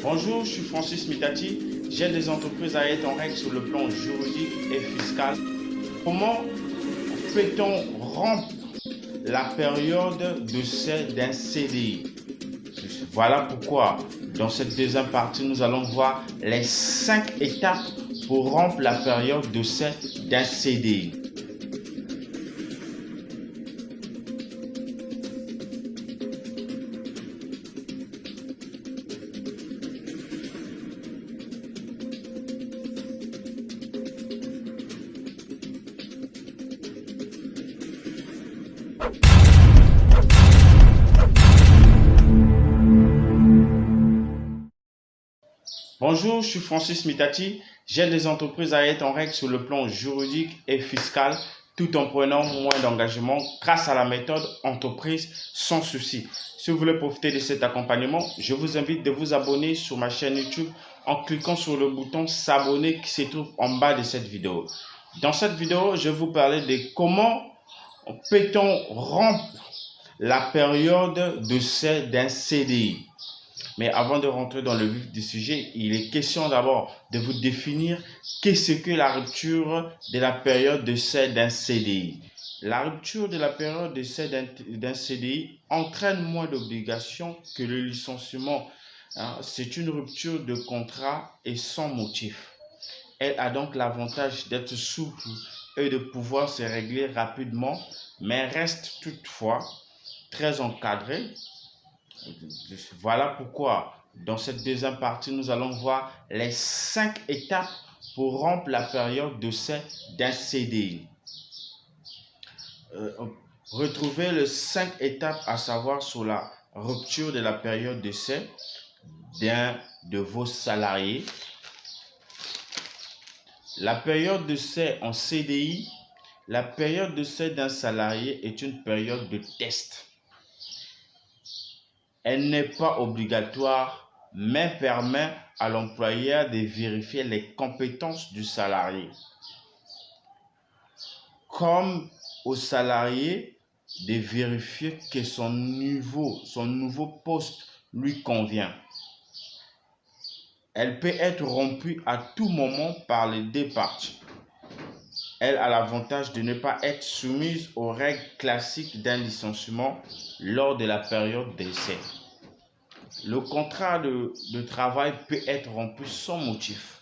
Bonjour, je suis Francis Mitati. J'aide les entreprises à être en règle sur le plan juridique et fiscal. Comment peut-on rompre la période d'essai d'un CDI? Voilà pourquoi, dans cette deuxième partie, nous allons voir les 5 étapes pour rompre la période d'essai d'un CDI. Bonjour, je suis Francis Mitati. J'aide les entreprises à être en règle sur le plan juridique et fiscal tout en prenant moins d'engagement grâce à la méthode entreprise sans souci. Si vous voulez profiter de cet accompagnement, je vous invite de vous abonner sur ma chaîne YouTube en cliquant sur le bouton s'abonner qui se trouve en bas de cette vidéo. Dans cette vidéo, je vais vous parler de comment peut-on rompre la période d'essai d'un CDI. Mais avant de rentrer dans le vif du sujet, il est question d'abord de vous définir qu'est-ce que la rupture de la période d'essai d'un CDI. La rupture de la période d'essai d'un CDI entraîne moins d'obligations que le licenciement. C'est une rupture de contrat et sans motif. Elle a donc l'avantage d'être souple et de pouvoir se régler rapidement, mais reste toutefois très encadrée. Voilà pourquoi, dans cette deuxième partie, nous allons voir les 5 étapes pour rompre la période d'essai d'un CDI. Retrouvez les 5 étapes à savoir sur la rupture de la période d'essai d'un de vos salariés. La période d'essai en CDI, la période d'essai d'un salarié est une période de test. Elle n'est pas obligatoire, mais permet à l'employeur de vérifier les compétences du salarié, comme au salarié de vérifier que son nouveau poste lui convient. Elle peut être rompue à tout moment par les deux parties. Elle a l'avantage de ne pas être soumise aux règles classiques d'un licenciement lors de la période d'essai. Le contrat de travail peut être rompu sans motif.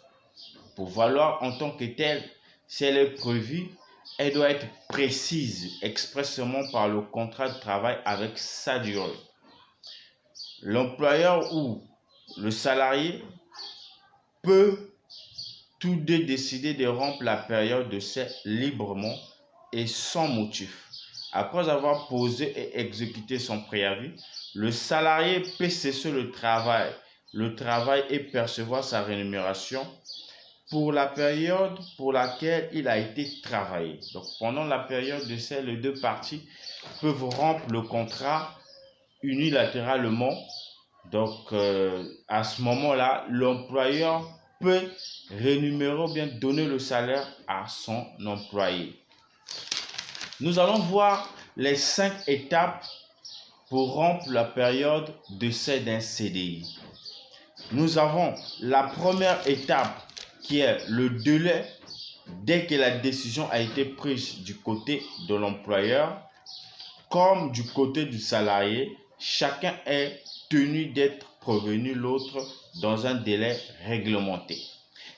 Pour valoir en tant que tel, si elle est prévue, elle doit être précise expressément par le contrat de travail avec sa durée. L'employeur ou le salarié peut tous deux décider de rompre la période d'essai librement et sans motif. Après avoir posé et exécuté son préavis, le salarié peut cesser le travail et percevoir sa rémunération pour la période pour laquelle il a été travaillé. Donc, pendant la période d'essai, les deux parties peuvent rompre le contrat unilatéralement. Donc, à ce moment-là, l'employeur peut rémunérer ou bien donner le salaire à son employé. Nous allons voir les 5 étapes pour rompre la période d'essai d'un CDI. Nous avons la première étape qui est le délai dès que la décision a été prise du côté de l'employeur comme du côté du salarié. Chacun est tenu d'être prévenu l'autre dans un délai réglementé.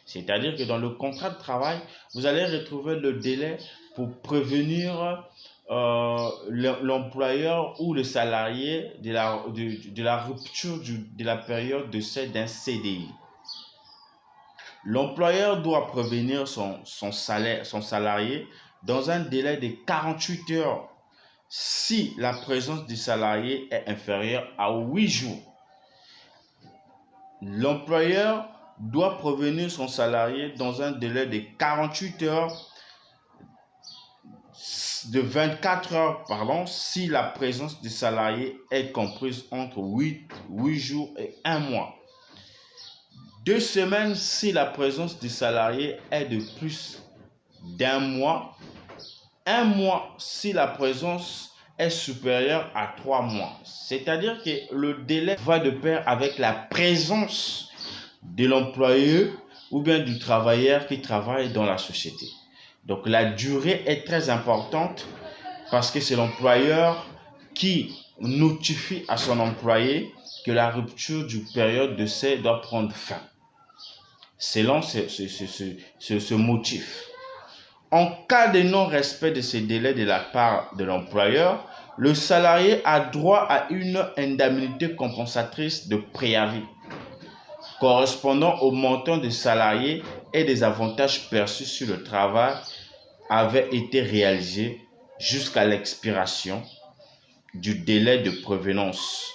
C'est-à-dire que dans le contrat de travail, vous allez retrouver le délai pour prévenir l'employeur ou le salarié de la rupture de la période d'essai d'un CDI. L'employeur doit prévenir son salarié dans un délai de 48 heures si la présence du salarié est inférieure à 8 jours. L'employeur doit prévenir son salarié dans un délai de 48 heures de 24 heures si la présence du salarié est comprise entre 8 jours et 1 mois. 2 semaines si la présence du salarié est de plus d'1 mois. 1 mois si la présence est supérieure à 3 mois. C'est-à-dire que le délai va de pair avec la présence de l'employeur ou bien du travailleur qui travaille dans la société. Donc la durée est très importante parce que c'est l'employeur qui notifie à son employé que la rupture du période d'essai doit prendre fin, selon ce motif. En cas de non-respect de ces délais de la part de l'employeur, le salarié a droit à une indemnité compensatrice de préavis correspondant au montant des salariés et des avantages perçus sur le travail avait été réalisé jusqu'à l'expiration du délai de prévenance.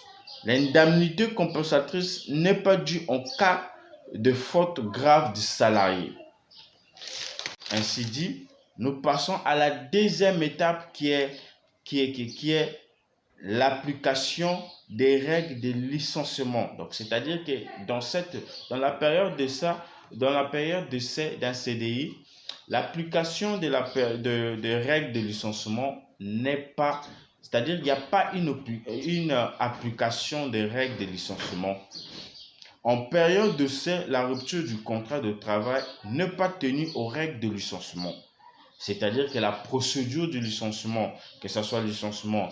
L'indemnité compensatrice n'est pas due en cas de faute grave du salarié. Ainsi dit, nous passons à la deuxième étape qui est l'application des règles de licenciement. Donc, c'est-à-dire que dans la période d'essai d'un CDI, l'application des règles de licenciement n'est pas, c'est-à-dire qu'il n'y a pas une application des règles de licenciement. En période d'essai, la rupture du contrat de travail n'est pas tenue aux règles de licenciement. C'est-à-dire que la procédure du licenciement, que ce soit licenciement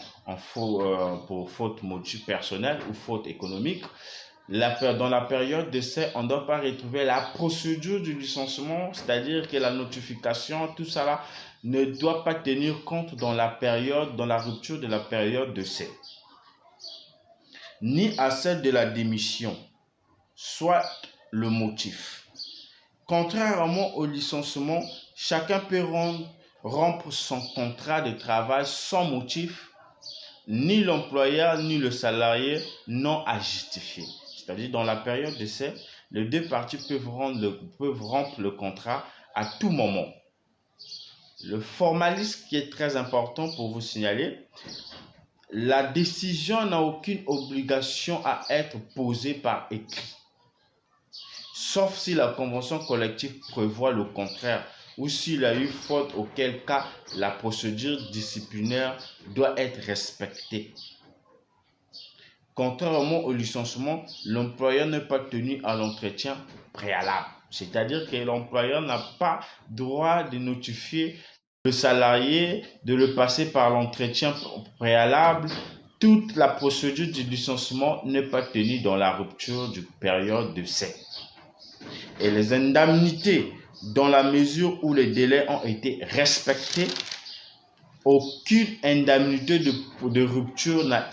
pour faute motive personnelle ou faute économique, dans la période d'essai, on ne doit pas retrouver la procédure du licenciement, c'est-à-dire que la notification, tout ça là, ne doit pas tenir compte dans la rupture de la période d'essai, ni à celle de la démission, soit le motif. Contrairement au licenciement, chacun peut rompre son contrat de travail sans motif, ni l'employeur ni le salarié n'ont à justifier. C'est-à-dire dans la période d'essai, les deux parties peuvent rompre le contrat à tout moment. Le formalisme qui est très important pour vous signaler, la décision n'a aucune obligation à être posée par écrit, sauf si la convention collective prévoit le contraire ou s'il y a eu faute, auquel cas la procédure disciplinaire doit être respectée. Contrairement au licenciement, l'employeur n'est pas tenu à l'entretien préalable. C'est-à-dire que l'employeur n'a pas droit de notifier le salarié, de le passer par l'entretien préalable. Toute la procédure du licenciement n'est pas tenue dans la rupture du période d'essai. Et les indemnités, dans la mesure où les délais ont été respectés, aucune indemnité de rupture n'a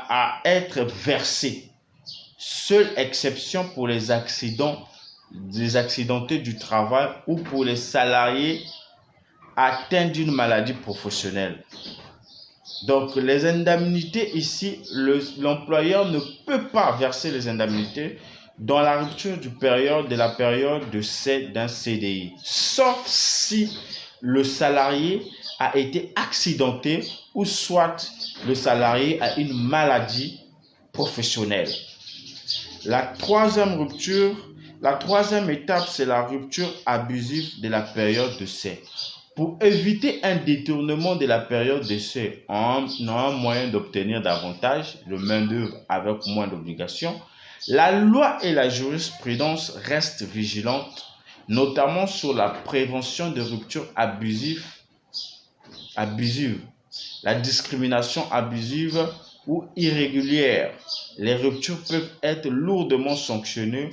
à être versée. Seule exception pour les accidentés du travail ou pour les salariés atteints d'une maladie professionnelle. Donc, les indemnités ici, l'employeur ne peut pas verser les indemnités dans la rupture de la période d'essai d'un CDI, sauf si le salarié a été accidenté ou soit le salarié a une maladie professionnelle. La troisième étape, c'est la rupture abusive de la période d'essai. Pour éviter un détournement de la période d'essai en un moyen d'obtenir davantage de main-d'œuvre avec moins d'obligations, la loi et la jurisprudence restent vigilantes, notamment sur la prévention de ruptures abusives, la discrimination abusive ou irrégulière. Les ruptures peuvent être lourdement sanctionnées,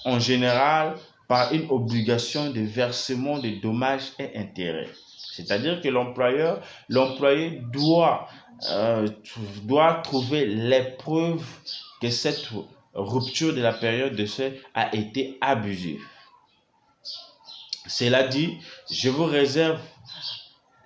en général par une obligation de versement de dommages et intérêts. C'est-à-dire que l'employé doit trouver les preuves que cette rupture de la période d'essai a été abusive. Cela dit, je vous réserve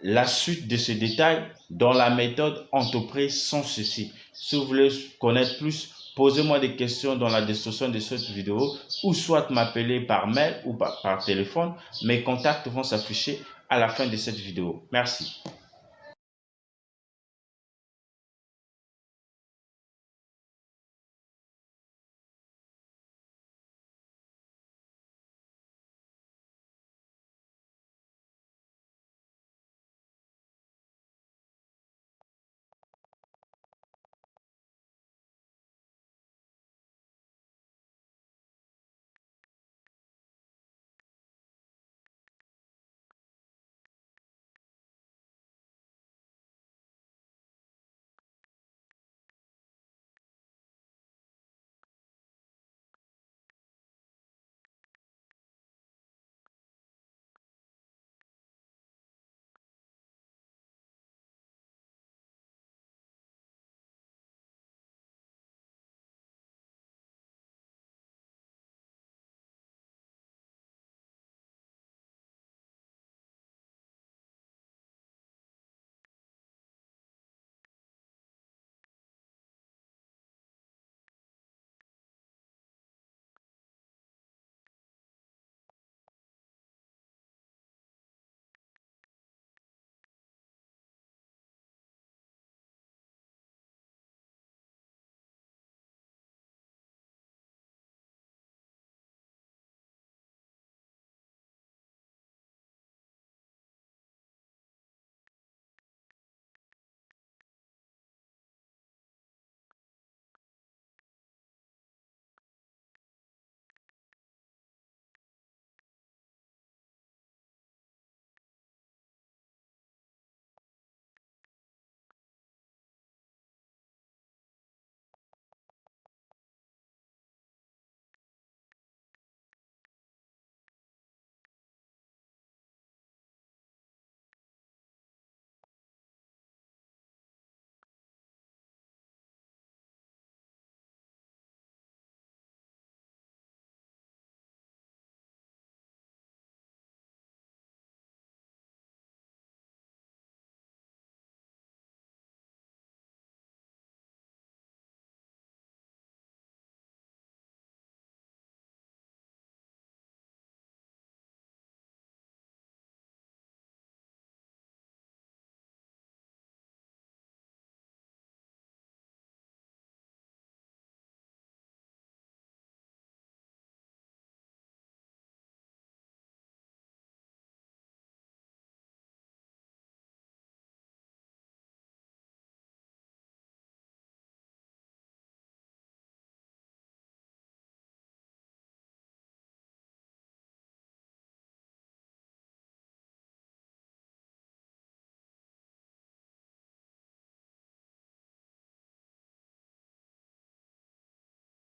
la suite de ces détails dans la méthode entreprise sans souci. Si vous voulez connaître plus, posez-moi des questions dans la description de cette vidéo ou soit m'appeler par mail ou par téléphone. Mes contacts vont s'afficher à la fin de cette vidéo. Merci.